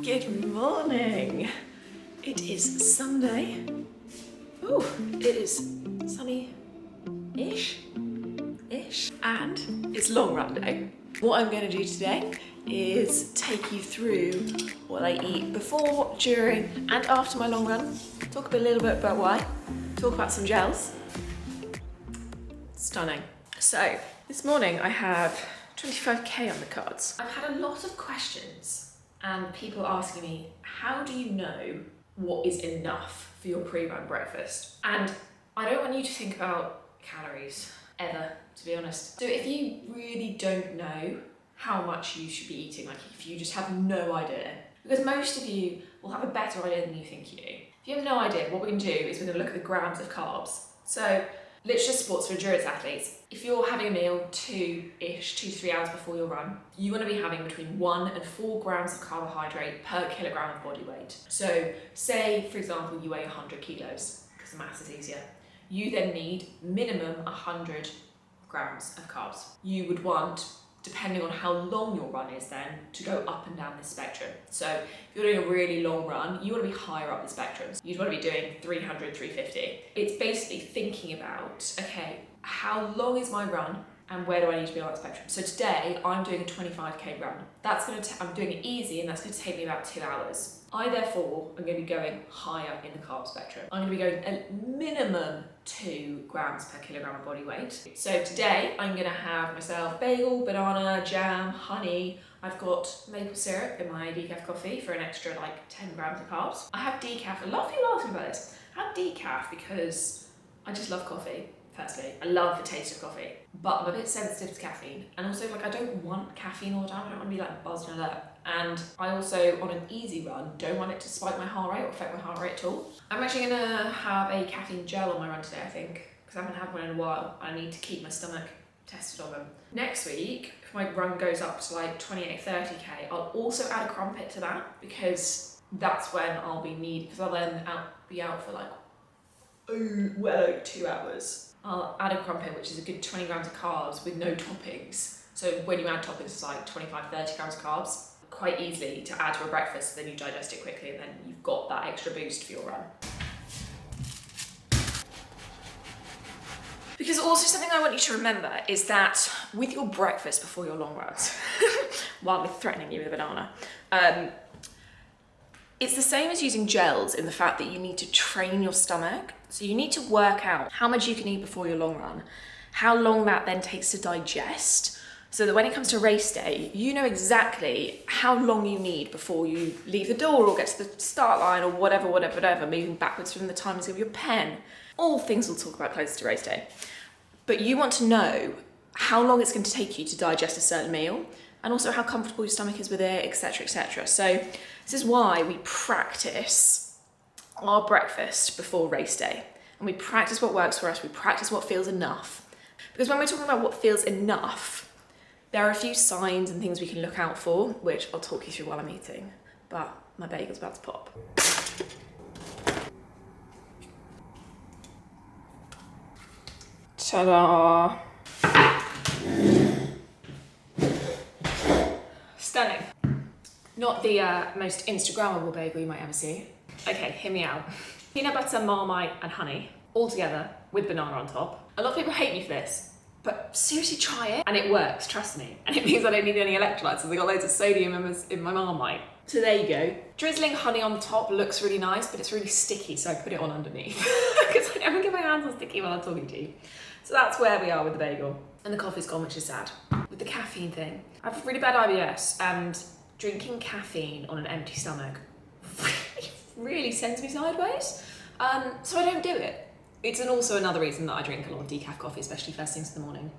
Good morning. It is Sunday. Oh, it is sunny-ish, and it's long run day. What I'm going to do today is take you through what I eat before, during, and after my long run. Talk a little bit about why. Talk about some gels. Stunning. So this morning I have 25k on the cards. I've had a lot of questions and people asking me, how do you know what is enough for your pre-run breakfast? And I don't want you to think about calories ever, to be honest. So if you really don't know how much you should be eating, like if you just have no idea, because most of you will have a better idea than you think you do. If you have no idea, what we're going to do is we're going to look at the grams of carbs. So let's just sports for endurance athletes. If you're having a meal 2 to 3 hours before your run, you want to be having between 1 and 4 grams of carbohydrate per kilogram of body weight. So say, for example, you weigh 100 kilos, because the maths is easier. You then need minimum 100 grams of carbs. You would want, depending on how long your run is then, to go up and down this spectrum. So if you're doing a really long run, you want to be higher up the spectrum. You'd want to be doing 300, 350. It's basically thinking about, okay, how long is my run and where do I need to be on that spectrum? So today I'm doing a 25k run. I'm doing it easy and that's going to take me about 2 hours. I therefore am going to be going higher in the carb spectrum. I'm going to be going a minimum 2 grams per kilogram of body weight. So today I'm going to have myself bagel, banana, jam, honey. I've got maple syrup in my decaf coffee for an extra like 10 grams of carbs. I have decaf. A lot of people ask me about this. I have decaf because I just love coffee. Firstly, I love the taste of coffee, but I'm a bit sensitive to caffeine, and also like I don't want caffeine all the time. I don't want to be like buzzed and alert. And I also, on an easy run, don't want it to spike my heart rate or affect my heart rate at all. I'm actually gonna have a caffeine gel on my run today, I think, because I haven't had one in a while. I need to keep my stomach tested on them. Next week, if my run goes up to like 28, 30k, I'll also add a crumpet to that, because that's when I'll be because I'll then be out for like, over 2 hours. I'll add a crumpet, which is a good 20 grams of carbs with no toppings. So when you add toppings, it's like 25, 30 grams of carbs. Quite easily to add to a breakfast, then you digest it quickly and then you've got that extra boost for your run. Because also something I want you to remember is that with your breakfast before your long runs, while we're threatening you with a banana, it's the same as using gels in the fact that you need to train your stomach. So you need to work out how much you can eat before your long run, how long that then takes to digest, so that when it comes to race day, you know exactly how long you need before you leave the door or get to the start line or whatever, moving backwards from the timings of your pen. All things we'll talk about closer to race day. But you want to know how long it's going to take you to digest a certain meal, and also how comfortable your stomach is with it, etc., etc. So this is why we practice our breakfast before race day. And we practice what works for us, we practice what feels enough. Because when we're talking about what feels enough, there are a few signs and things we can look out for, which I'll talk you through while I'm eating. But my bagel's about to pop. Ta-da! Stunning. Not the most Instagrammable bagel you might ever see. Okay, hear me out. Peanut butter, Marmite and honey, all together with banana on top. A lot of people hate me for this, but seriously try it. And it works, trust me. And it means I don't need any electrolytes, so they got loads of sodium in my Marmite. So there you go. Drizzling honey on the top looks really nice, but it's really sticky, so I put it on underneath. Because I never get my hands on sticky while I'm talking to you. So that's where we are with the bagel. And the coffee's gone, which is sad. With the caffeine thing, I have really bad IBS, and drinking caffeine on an empty stomach really sends me sideways. So I don't do it. It's also another reason that I drink a lot of decaf coffee, especially first things in the morning.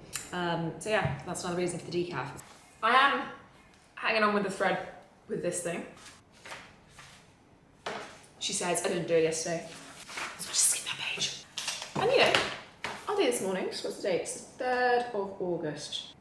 So yeah, that's another reason for the decaf. I am hanging on with the thread with this thing. She says I didn't do it yesterday, so I'll just skip that page. And you know, I'll do this morning. So what's the date? It's the 3rd of August.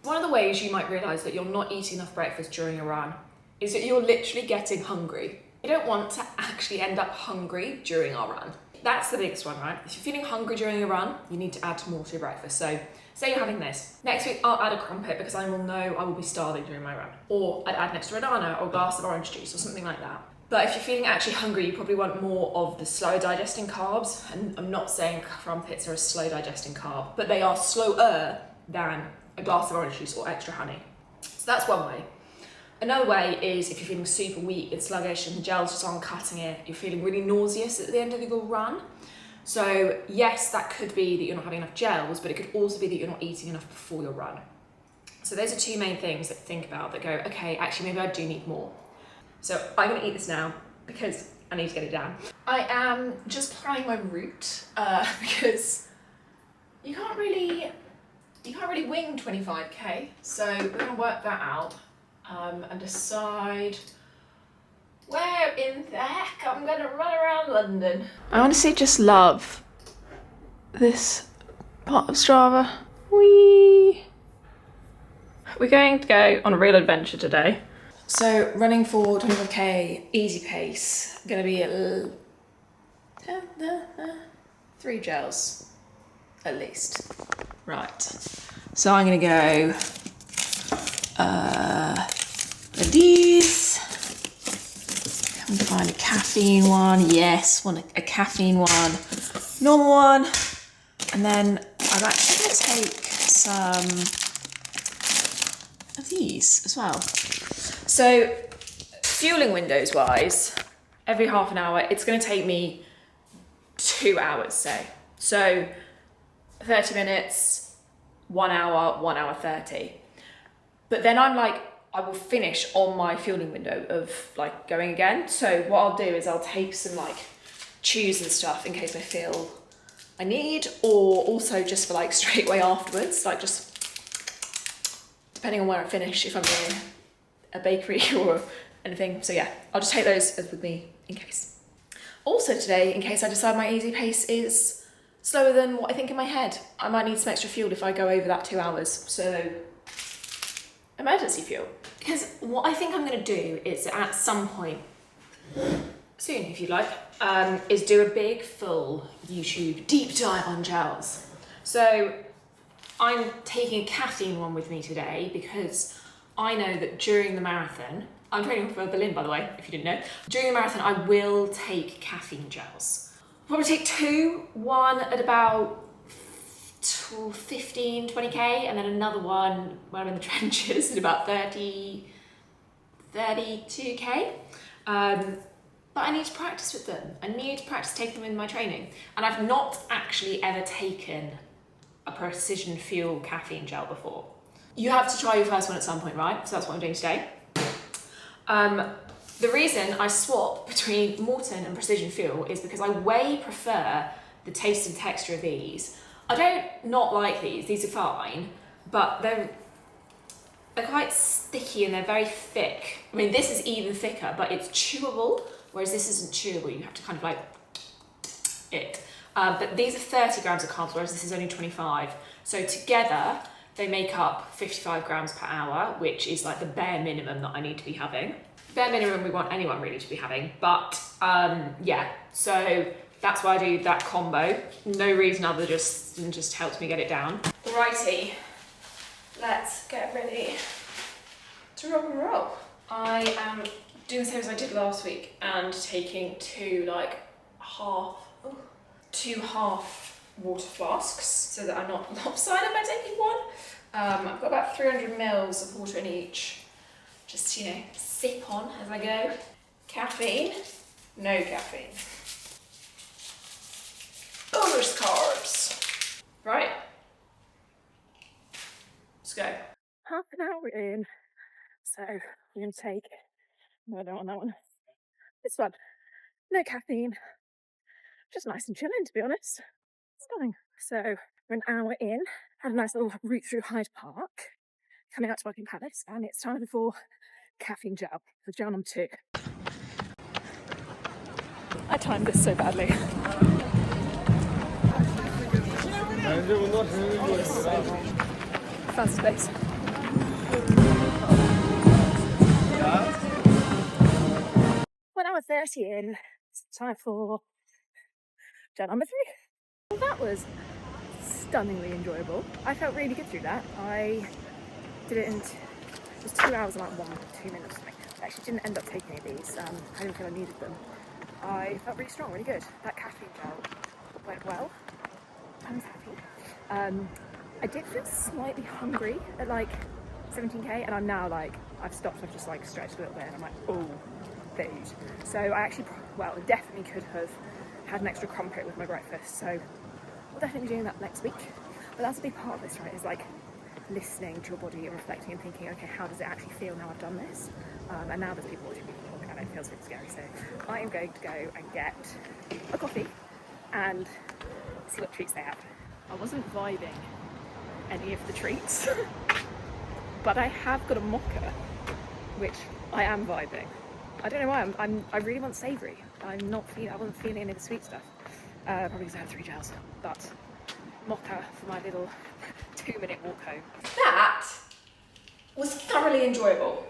One of the ways you might realise that you're not eating enough breakfast during a run is that you're literally getting hungry. You don't want to actually end up hungry during our run. that's the biggest one, right? If you're feeling hungry during your run, you need to add more to your breakfast. So say you're having this. Next week, I'll add a crumpet because I will know I will be starving during my run. Or I'd add an extra banana or a glass of orange juice or something like that. But if you're feeling actually hungry, you probably want more of the slower digesting carbs. And I'm not saying crumpets are a slow digesting carb, but they are slower than a glass of orange juice or extra honey. So that's one way. Another way is if you're feeling super weak and sluggish and the gels just aren't cutting it, you're feeling really nauseous at the end of your run. So yes, that could be that you're not having enough gels, but it could also be that you're not eating enough before your run. So those are two main things that think about that go, okay, actually maybe I do need more. So I'm gonna eat this now because I need to get it down. I am just planning my route because you can't really wing 25k. So we're gonna work that out and decide where in the heck I'm gonna run around London. I honestly just love this part of Strava. Whee! We're going to go on a real adventure today. So running for 25k, easy pace. Gonna be at 3 gels at least. Right. So I'm gonna go these. Can we find a caffeine one? Yes, want a caffeine one, normal one, and then I'm actually gonna take some of these as well. So fueling windows wise, every half an hour, it's gonna take me 2 hours, say. So 30 minutes, 1 hour, 1 hour 30. But then I'm like, I will finish on my fueling window of like going again. So what I'll do is I'll take some like chews and stuff in case I feel I need, or also just for like straight away afterwards, like just depending on where I finish, if I'm in a bakery or anything. So yeah, I'll just take those with me in case. Also today, in case I decide my easy pace is slower than what I think in my head, I might need some extra fuel if I go over that 2 hours. So emergency fuel. Because what I think I'm going to do is at some point, soon if you'd like, is do a big full YouTube deep dive on gels. So I'm taking a caffeine one with me today because I know that during the marathon, I'm training for Berlin by the way, if you didn't know, during the marathon I will take caffeine gels. I'll probably take 2, one at about 15, 20k, and then another one when I'm in the trenches at about 30, 32k. But I need to practice with them. I need to practice taking them in my training. And I've not actually ever taken a Precision Fuel caffeine gel before. You have to try your first one at some point, right? So that's what I'm doing today. The reason I swap between Morton and Precision Fuel is because I way prefer the taste and texture of these. I don't not like these are fine, but they're quite sticky and they're very thick. I mean, this is even thicker, but it's chewable, whereas this isn't chewable. You have to kind of like it. But these are 30 grams of carbs, whereas this is only 25. So together, they make up 55 grams per hour, which is like the bare minimum that I need to be having. Bare minimum we want anyone really to be having, but yeah, so that's why I do that combo. No reason other than just helps me get it down. Righty, let's get ready to rock and roll. I am doing the same as I did last week and taking two half water flasks so that I'm not lopsided by taking one. I've got about 300 mils of water in each. Just, you know, sip on as I go. Caffeine, no caffeine. Bonus carbs. Right. Let's go. Half an hour in. So we're going to take, no, I don't want that one. This one. No caffeine. Just nice and chilling, to be honest. Stunning. So we're an hour in. Had a nice little route through Hyde Park. Coming out to Buckingham Palace. And it's time for caffeine gel. For gel number 2. I timed this so badly. Fast space. When I was 30 in, it's time for Gel number 3. Well, that was stunningly enjoyable. I felt really good through that. I did it in it was 2 hours and like 2 minutes or something. I actually didn't end up taking any of these. I didn't feel I needed them. I felt really strong, really good. That caffeine gel went well. I was happy. I did feel slightly hungry at like 17k, and I'm now like, I've stopped, I've just like stretched a little bit, and I'm like, oh, food. So I actually, well, definitely could have had an extra crumpet with my breakfast, so we'll definitely be doing that next week. But that's a big part of this, right, is like listening to your body and reflecting and thinking, okay, how does it actually feel now I've done this? And now there's people watching me talk, and it feels really scary, so I am going to go and get a coffee and see what treats they have. I wasn't vibing any of the treats, but I have got a mocha, which I am vibing. I don't know why, I really want savoury. I wasn't feeling any of the sweet stuff, probably because I had 3 gels, but mocha for my little 2-minute walk home. That was thoroughly enjoyable.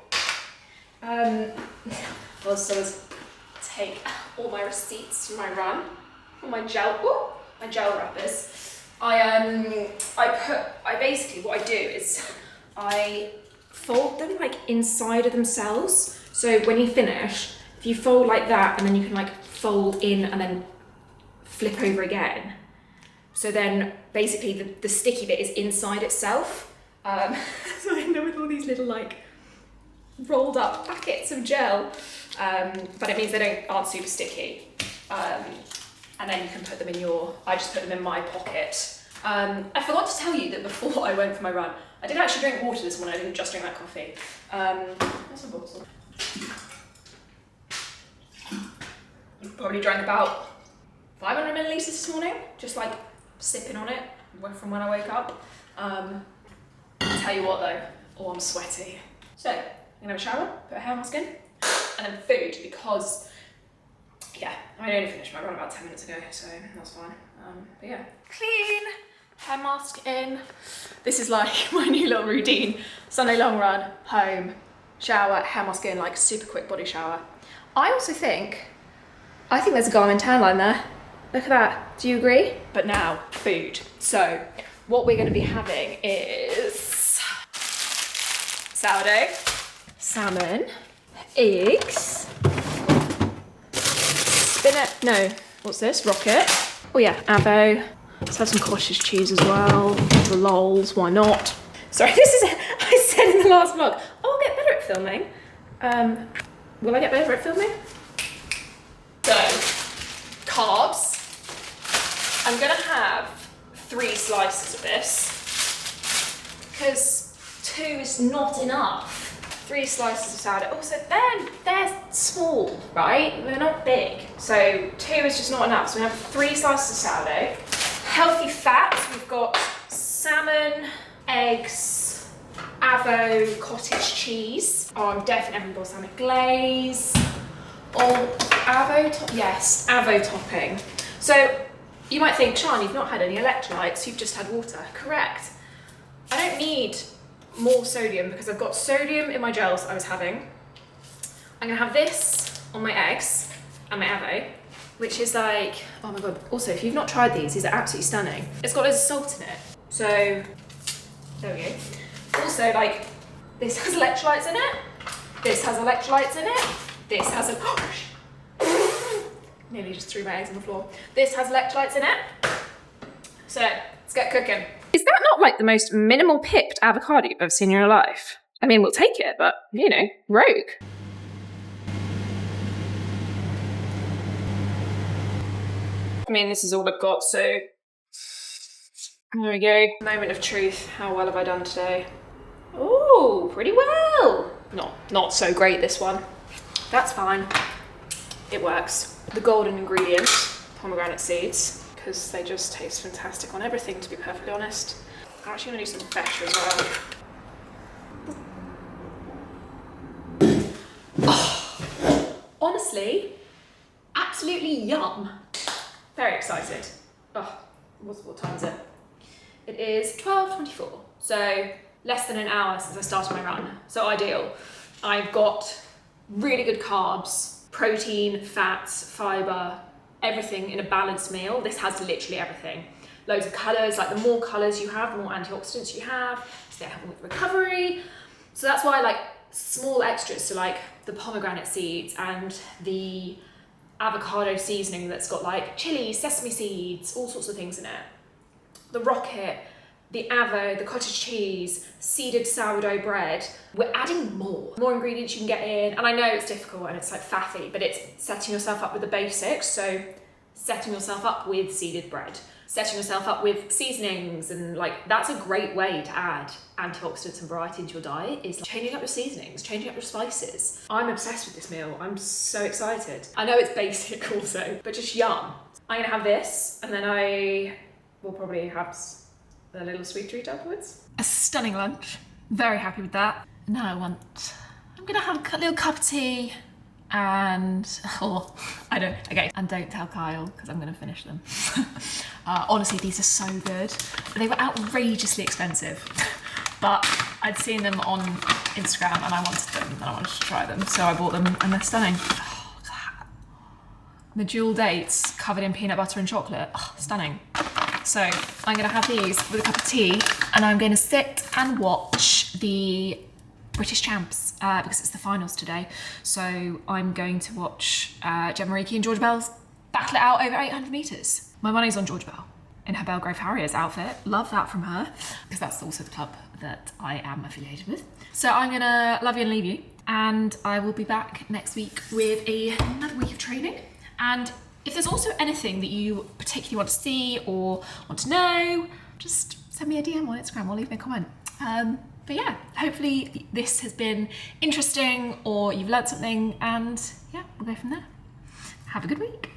Also, take all my receipts from my run, all my gel wrappers. I basically, what I do is I fold them like inside of themselves. So when you finish, if you fold like that, and then you can like fold in and then flip over again. So then basically the sticky bit is inside itself. So I end up with all these little like rolled up packets of gel, but it means they aren't super sticky. And then you can put them in I just put them in my pocket. I forgot to tell you that before I went for my run, I did actually drink water this morning. I didn't just drink that coffee. Where's my bottle? Probably drank about 500 millilitres this morning, just like sipping on it from when I woke up. Tell you what though, I'm sweaty. So, I'm gonna have a shower, put a hair mask in, and then food, because yeah, I only finished my run about 10 minutes ago, so that's fine. But yeah, clean, hair mask in. This is like my new little routine. Sunday long run, home, shower, hair mask in, like super quick body shower. I think there's a Garmin tan line there. Look at that, do you agree? But now, food. So, what we're gonna be having is sourdough, salmon, eggs, what's this? Rocket. Oh yeah, avo. Let's have some cottage cheese as well. The lols, why not? Sorry, I said in the last vlog, I'll get better at filming. Will I get better at filming? So, carbs. I'm gonna have 3 slices of this, because 2 is not enough. 3 slices of sourdough. Also, they're small, right? They're not big. So 2 is just not enough. So we have 3 slices of sourdough. Healthy fats, we've got salmon, eggs, avo, cottage cheese. Oh, I'm definitely having balsamic glaze. Oh, avo topping. So you might think, Sian, you've not had any electrolytes, you've just had water. Correct. I don't need more sodium because I've got sodium in my gels I was having. I'm gonna have this on my eggs and my avo, which is like, oh my god. Also, if you've not tried these are absolutely stunning. It's got loads of salt in it. So, there we go. Also, like, this has electrolytes in it. This has electrolytes in it. This has nearly just threw my eggs on the floor. This has electrolytes in it. So, let's get cooking. Is that not like the most minimal pipped avocado you've ever seen in your life? I mean, we'll take it, but, you know, rogue. I mean, this is all I've got, so there we go. Moment of truth. How well have I done today? Oh, pretty well. Not so great, this one. That's fine. It works. The golden ingredient, pomegranate seeds, because they just taste fantastic on everything, to be perfectly honest. I'm actually going to do some feta as well. Oh, honestly, absolutely yum. Very excited. Oh, what time is it? It is 12:24, so less than an hour since I started my run, so ideal. I've got really good carbs, protein, fats, fibre, everything in a balanced meal. This has literally everything. Loads of colours, like the more colours you have, the more antioxidants you have, so they help with recovery. So that's why like small extras, so like the pomegranate seeds and the avocado seasoning that's got like chili, sesame seeds, all sorts of things in it. The rocket, the avo, the cottage cheese, seeded sourdough bread. We're adding more ingredients you can get in. And I know it's difficult and it's like faffy, but it's setting yourself up with the basics. So setting yourself up with seeded bread, setting yourself up with seasonings, and like that's a great way to add antioxidants and variety into your diet, is like changing up your seasonings, changing up your spices. I'm obsessed with this meal. I'm so excited. I know it's basic also, but just yum. I'm gonna have this and then I will probably have a little sweet treat afterwards. A stunning lunch. Very happy with that. Now I'm gonna have a little cup of tea and, and don't tell Kyle because I'm gonna finish them. Honestly, these are so good. They were outrageously expensive, but I'd seen them on Instagram and I wanted them and I wanted to try them. So I bought them and they're stunning. Oh, look at that. The dual dates covered in peanut butter and chocolate. Oh, stunning. So I'm gonna have these with a cup of tea and I'm gonna sit and watch the British champs because it's the finals today. So I'm going to watch Gemma Reekie and Georgia Bell's battle it out over 800 metres. My money's on Georgia Bell in her Belgrave Harriers outfit. Love that from her because that's also the club that I am affiliated with. So I'm gonna love you and leave you, and I will be back next week with another week of training. And if there's also anything that you particularly want to see or want to know, just send me a DM on Instagram or leave me a comment. But yeah, hopefully this has been interesting or you've learned something, and yeah, we'll go from there. Have a good week.